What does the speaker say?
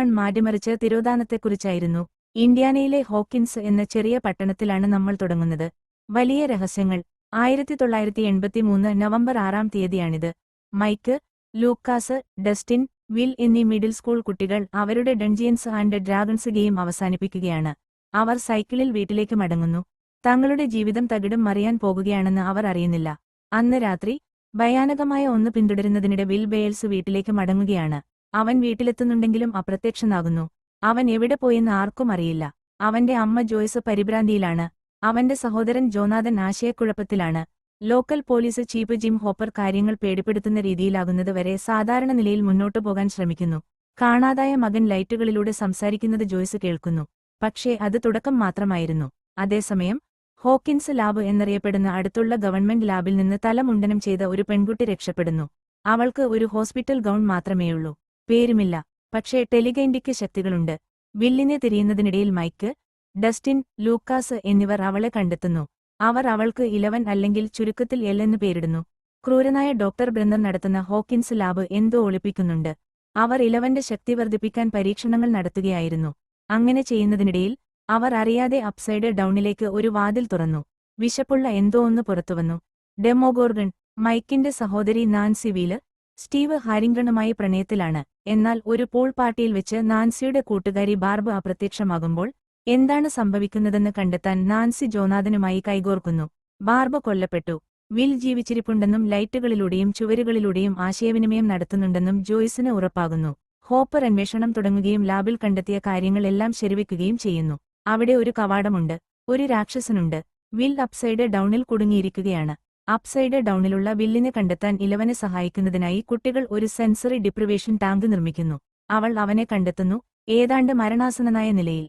1 മാറ്റിമറിച്ച തിരോധാനത്തെക്കുറിച്ചായിരുന്നു. ഇന്ത്യാനയിലെ Hawkins എന്ന ചെറിയ പട്ടണത്തിലാണ് നമ്മൾ തുടങ്ങുന്നത്. വലിയ രഹസ്യങ്ങൾ. 1983 നവംബർ 6 തീയതിയാണിത്. മൈക്ക്, ലൂക്കാസ്, ഡസ്റ്റിൻ, വിൽ എന്നീ മിഡിൽ സ്കൂൾ കുട്ടികൾ അവരുടെ ഡൺജിയൻസ് ആൻഡ് ഡ്രാഗൺസ് ഗെയിം അവസാനിപ്പിക്കുകയാണ്. അവർ സൈക്കിളിൽ വീട്ടിലേക്ക് മടങ്ങുന്നു. തങ്ങളുടെ ജീവിതം തകിടം മറിയാൻ പോകുകയാണെന്ന് അവർ അറിയുന്നില്ല. അന്ന് രാത്രി ഭയാനകമായ ഒന്ന് പിന്തുടരുന്നതിനിടെ വിൽ ബെയൽസ് വീട്ടിലേക്ക് മടങ്ങുകയാണ്. അവൻ വീട്ടിലെത്തുന്നുണ്ടെങ്കിലും അപ്രത്യക്ഷനാകുന്നു. അവൻ എവിടെ പോയെന്ന് ആർക്കും അറിയില്ല. അവന്റെ അമ്മ ജോയ്സ് പരിഭ്രാന്തിയിലാണ്. അവന്റെ സഹോദരൻ ജോനാഥൻ ആശയക്കുഴപ്പത്തിലാണ്. Local police chief Jim Hopper കാര്യങ്ങൾ പേടിപ്പെടുത്തുന്ന രീതിയിലാകുന്നത് വരെ സാധാരണ നിലയിൽ മുന്നോട്ടു പോകാൻ ശ്രമിക്കുന്നു. കാണാതായ മകൻ ലൈറ്റുകളിലൂടെ സംസാരിക്കുന്നത് ജോയ്സ് കേൾക്കുന്നു. പക്ഷേ അത് തുടക്കം മാത്രമായിരുന്നു. അതേസമയം ഹോക്കിൻസ് ലാബ് എന്നറിയപ്പെടുന്ന അടുത്തുള്ള ഗവൺമെന്റ് ലാബിൽ നിന്ന് തലമുണ്ടനം ചെയ്ത ഒരു പെൺകുട്ടി രക്ഷപ്പെടുന്നു. അവൾക്ക് ഒരു ഹോസ്പിറ്റൽ ഗൗൺ മാത്രമേയുള്ളൂ. പേരുമില്ല. പക്ഷേ ടെലിഗൈൻഡിക്ക് ശക്തികളുണ്ട്. വില്ലിനെ തിരിയുന്നതിനിടയിൽ മൈക്ക്, ഡസ്റ്റിൻ, ലൂക്കാസ് എന്നിവർ അവളെ കണ്ടെത്തുന്നു. അവർ അവൾക്ക് 11 അല്ലെങ്കിൽ ചുരുക്കത്തിൽ എൽ എന്ന് പേരിടുന്നു. ക്രൂരനായ ഡോക്ടർ ബ്രന്ദർ നടത്തുന്ന ഹോക്കിൻസ് ലാബ് എന്തോ ഒളിപ്പിക്കുന്നുണ്ട്. അവർ 11ന്റെ ശക്തി വർദ്ധിപ്പിക്കാൻ പരീക്ഷണങ്ങൾ നടത്തുകയായിരുന്നു. അങ്ങനെ ചെയ്യുന്നതിനിടയിൽ അവർ അറിയാതെ അപ്സൈഡ് ഡൗണിലേക്ക് ഒരു വാതിൽ തുറന്നു. വിശപ്പുള്ള എന്തോ ഒന്ന് പുറത്തുവന്നു. ഡെമോഗോർഗൺ. മൈക്കിന്റെ സഹോദരി നാൻസി വീല് സ്റ്റീവ് ഹാരിംഗണുമായി പ്രണയത്തിലാണ്. എന്നാൽ ഒരു പൂൾ പാർട്ടിയിൽ വെച്ച് നാൻസിയുടെ കൂട്ടുകാരി ബാർബ് അപ്രത്യക്ഷമാകുമ്പോൾ എന്താണ് സംഭവിക്കുന്നതെന്ന് കണ്ടെത്താൻ നാൻസി ജോനാഥനുമായി കൈകോർക്കുന്നു. ബാർബ് കൊല്ലപ്പെട്ടു. വിൽ ജീവിച്ചിരിപ്പുണ്ടെന്നും ലൈറ്റുകളിലൂടെയും ചുവരുകളിലൂടെയും ആശയവിനിമയം നടത്തുന്നുണ്ടെന്നും ജോയ്സിന് ഉറപ്പാകുന്നു. ഹോപ്പർ അന്വേഷണം തുടങ്ങുകയും ലാബിൽ കണ്ടെത്തിയ കാര്യങ്ങൾ എല്ലാം ശരിവെക്കുകയും ചെയ്യുന്നു. അവിടെ ഒരു കവാടമുണ്ട്. ഒരു രാക്ഷസനുണ്ട്. വിൽ അപ്സൈഡ് ഡൗണിൽ കുടുങ്ങിയിരിക്കുകയാണ്. അപ്സൈഡ് ഡൗണിലുള്ള വില്ലിനെ കണ്ടെത്താൻ 11നെ സഹായിക്കുന്നതിനായി കുട്ടികൾ ഒരു സെൻസറി ഡിപ്രിവേഷൻ ടാങ്ക് നിർമ്മിക്കുന്നു. അവൾ അവനെ കണ്ടെത്തുന്നു, ഏതാണ്ട് മരണാസന്നനായ നിലയിൽ.